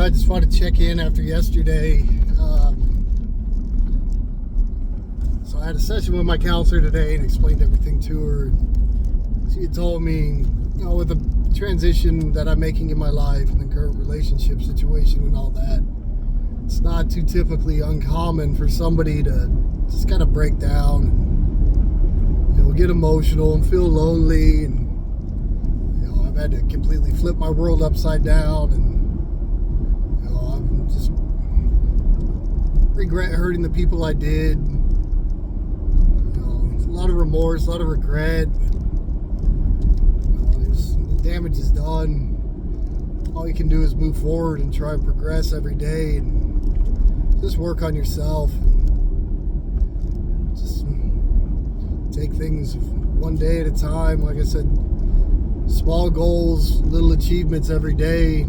I just wanted to check in after yesterday. So I had a session with my counselor today and explained everything to her. She had told me, with the transition that I'm making in my life and the current relationship situation and all that, it's not too typically uncommon for somebody to just kind of break down and, get emotional and feel lonely. And, I've had to completely flip my world upside down, and I'm just regret hurting the people I did. It's a lot of remorse, a lot of regret. The damage is done. All you can do is move forward and try and progress every day, and just work on yourself. Just take things one day at a time. Like I said, small goals, little achievements every day.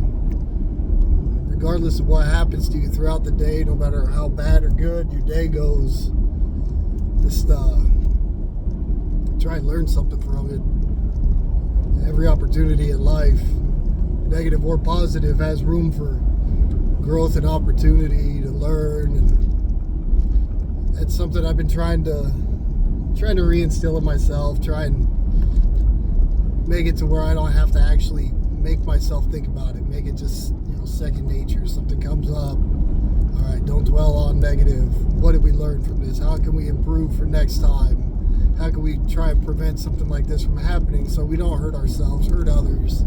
Regardless of what happens to you throughout the day, no matter how bad or good your day goes, just try and learn something from it. Every opportunity in life, negative or positive, has room for growth and opportunity to learn, and that's something I've been trying to reinstill in myself, try and make it to where I don't have to actually make myself think about it, make it just second nature. Something comes up, all right, don't dwell on negative. What did we learn from this? How can we improve for next time? How can we try and prevent something like this from happening so we don't hurt ourselves, hurt others?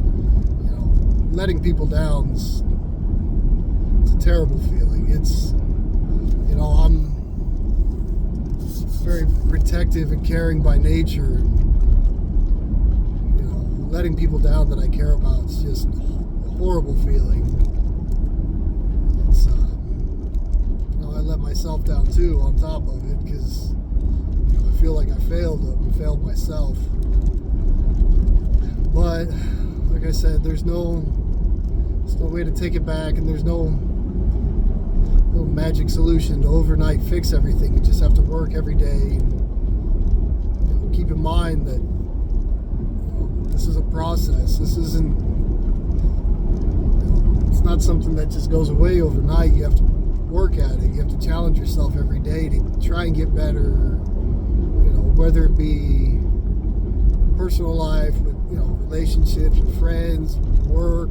Letting people down, it's a terrible feeling. It's, I'm very protective and caring by nature. Letting people down that I care about is just a horrible feeling. It's, I let myself down too on top of it, because I feel like I failed them and failed myself. But like I said, there's no way to take it back, and there's no magic solution to overnight fix everything. You just have to work every day. Keep in mind that this is a process. This isn't, it's not something that just goes away overnight. You have to work at it. You have to challenge yourself every day to try and get better, whether it be personal life, with, relationships with friends, work.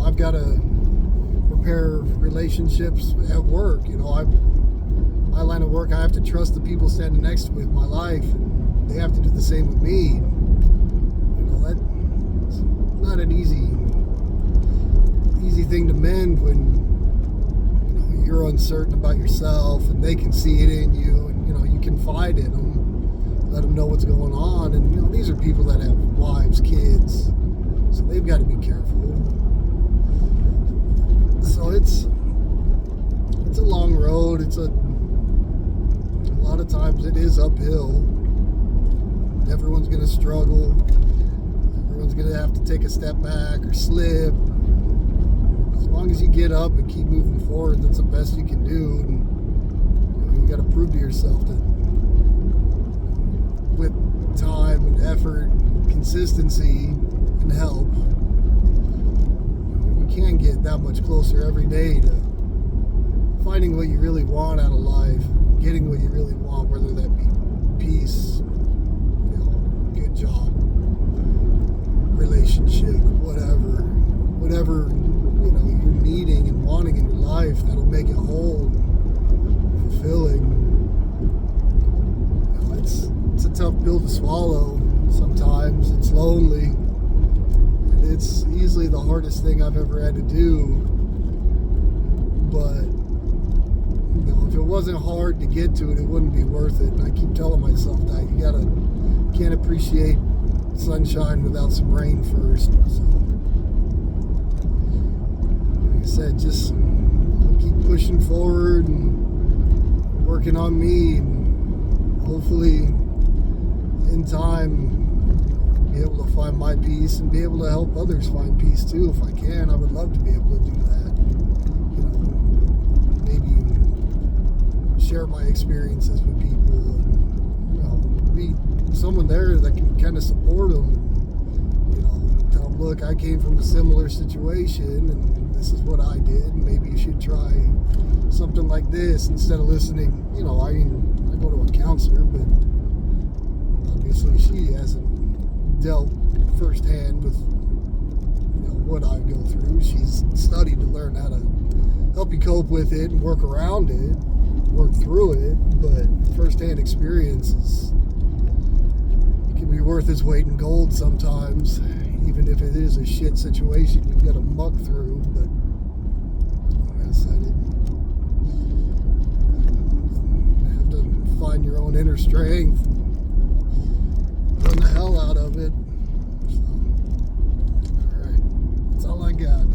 I've got to repair relationships at work. My line of work, I have to trust the people standing next to me in my life, and they have to do the same with me. That's not an easy thing to mend when you're uncertain about yourself, and they can see it in you, and you confide in them, let them know what's going on. And these are people that have wives, kids, so they've got to be careful. So it's a long road. It's a lot of times it is uphill. Everyone's going to struggle. Everyone's going to have to take a step back or slip. As long as you get up and keep moving forward, that's the best you can do. And you got to prove to yourself that with time and effort, consistency, and help, you can get that much closer every day to finding what you really want out of life, getting what you really want, whether that be peace, good job, relationship, whatever you're needing and wanting in your life that'll make it whole, fulfilling. It's a tough pill to swallow sometimes. It's lonely. It's easily the hardest thing I've ever had to do. But if it wasn't hard to get to it, it wouldn't be worth it. And I keep telling myself that you can't appreciate sunshine without some rain first. So, like I said, just keep pushing forward and working on me, and hopefully in time be able to find my peace and be able to help others find peace too. If I can, I would love to be able to do that. Maybe share my experiences with people, and be someone there that can kind of support them, tell them, look, I came from a similar situation and this is what I did, and maybe you should try something like this instead of listening. You know, I mean, I go to a counselor, but obviously she hasn't dealt firsthand with, you know, what I go through. She's studied to learn how to help you cope with it and work around it, work through it, but firsthand experiences can be worth its weight in gold sometimes, even if it is a shit situation you've got to muck through. But like I said, you have to find your own inner strength, run the hell out of it. So, all right, that's all I got.